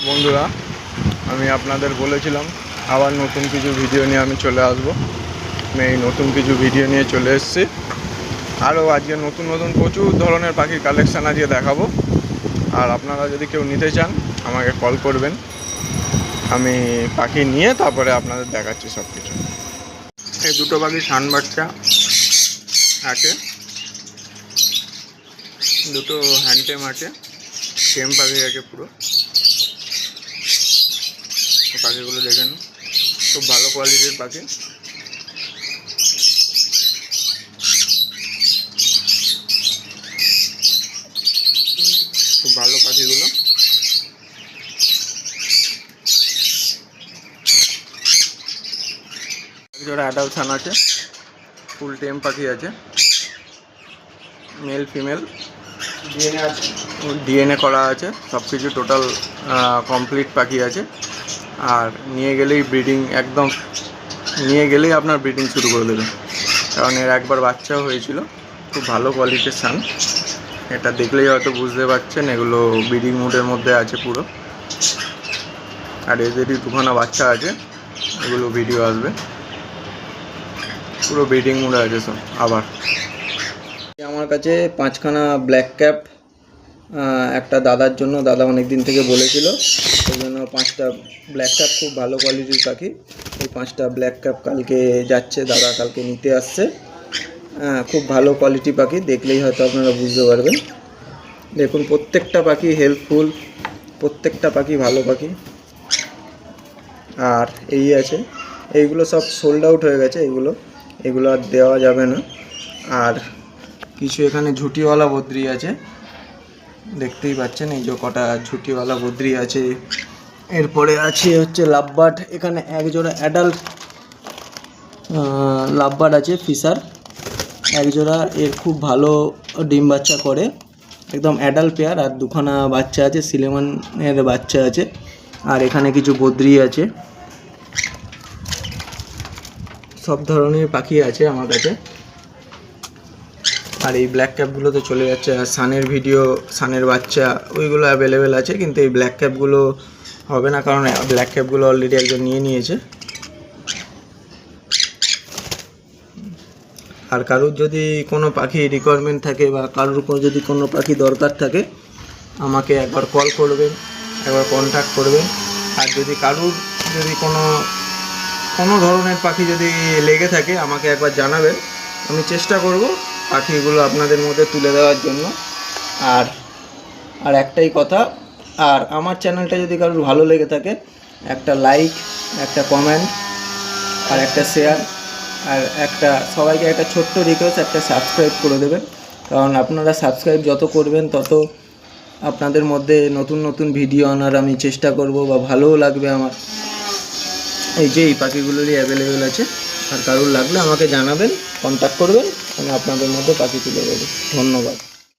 বন্ধুরা, আমি আপনাদের বলেছিলাম আবার নতুন কিছু ভিডিও নিয়ে আমি চলে আসব। আমি এই নতুন কিছু ভিডিও নিয়ে চলে এসেছি। আরও আজকে নতুন প্রচুর ধরনের পাখির কালেকশান আজকে দেখাবো। আর আপনারা যদি কেউ নিতে চান আমাকে কল করবেন, আমি পাখি নিয়ে তারপরে আপনাদের দেখাচ্ছি সব কিছু। এই দুটো পাখি সান বাচ্চা আছে, দুটো হ্যান্ডটেম আছে, টেম পাখি আছে পুরো। পাখিগুলো দেখেন, খুব ভালো কোয়ালিটির পাখি। খুব ভালো পাখিগুলো। জোড়া অ্যাডাল্ট ছান আছে, ফুল টেম পাখি আছে, মেল ফিমেল ডিএনএ আছে, ডিএনএ করা আছে, সব কিছু টোটাল কমপ্লিট পাখি আছে। আর নিয়ে গেলেই ব্রিডিং, একদম নিয়ে গেলেই আপনার ব্রিডিং শুরু করে দেবে, কারণ এর একবার বাচ্চাও হয়েছিল। খুব ভালো কোয়ালিটির সান, এটা দেখলেই হয়তো বুঝতে পারছেন এগুলো ব্রিডিং মুডের মধ্যে আছে পুরো। আর এদেরই দুখানা বাচ্চা আছে, এগুলো ভিডিও আসবে, পুরো ব্রিডিং মুডে আছে সব। আবার আমার কাছে 5খানা ব্ল্যাক ক্যাপ, একটা দাদার জন্য, দাদা অনেক দিন থেকে বলেছিল, সেই জন্য 5টা ব্ল্যাক ক্যাপ, খুব ভালো কোয়ালিটির পাখি। এই 5টা ব্ল্যাক ক্যাপ কালকে যাচ্ছে, দাদা কালকে নিতে আসছে। খুব ভালো কোয়ালিটি পাখি, দেখলেই হয়তো আপনারা বুঝতে পারবেন। দেখুন প্রত্যেকটা পাখি হেল্পফুল, প্রত্যেকটা পাখি ভালো পাখি। আর এই আছে, এইগুলো সব সোল্ড আউট হয়ে গেছে, এগুলো আর দেওয়া যাবে না। আর কিছু এখানে ঝুটিওয়ালা বদ্রি আছে, দেখতেই পাচ্ছেন এই যে কটা ঝুটিওয়ালা বদ্রি আছে। এরপরে আছে হচ্ছে লাভবার্ড, এখানে এক জোড়া অ্যাডাল্ট লাভবার্ড আছে ফিশার, এক জোড়া। এর খুব ভালো ডিম বাচ্চা করে, একদম অ্যাডাল্ট পেয়ার। আর দুখানা বাচ্চা আছে, সিলেমানের বাচ্চা আছে। আর এখানে কিছু বদ্রি আছে, সব ধরনের পাখি আছে আমার কাছে। আর এই ব্ল্যাক ক্যাপগুলো তো চলে যাচ্ছে। আর সানের ভিডিও, সানের বাচ্চা ওইগুলো অ্যাভেলেবেল আছে, কিন্তু এই ব্ল্যাক ক্যাপগুলো হবে না, কারণ ব্ল্যাক ক্যাপগুলো অলরেডি একজন নিয়ে নিয়েছে। আর কারুর যদি কোনো পাখি রিকোয়ারমেন্ট থাকে বা কারুর যদি কোনো পাখি দরকার থাকে, আমাকে একবার কল করবেন, একবার কন্ট্যাক্ট করবেন। আর যদি কারুর যদি কোনো ধরনের পাখি যদি লেগে থাকে আমাকে একবার জানাবেন, আমি চেষ্টা করব পাখিগুলো আপনাদের মধ্যে তুলে দেওয়ার জন্য। আর একটাই কথা, আর আমার চ্যানেলটা যদি কারোর ভালো লেগে থাকে, একটা লাইক, একটা কমেন্ট, আর একটা শেয়ার, আর সবাইকে একটা ছোট্ট রিকোয়েস্ট, একটা সাবস্ক্রাইব করে দেবেন। কারণ আপনারা সাবস্ক্রাইব যত করবেন তত আপনাদের মধ্যে নতুন ভিডিও আনার আমি চেষ্টা করব, বা ভালোও লাগবে আমার। এই যে এই পাখিগুলোরই অ্যাভেলেবেল আছে, আর কারোর লাগলে আমাকে জানাবেন, কন্ট্যাক্ট করবেন, আমি আপনাদের মধ্যে পাখি তুলে দেবো। ধন্যবাদ।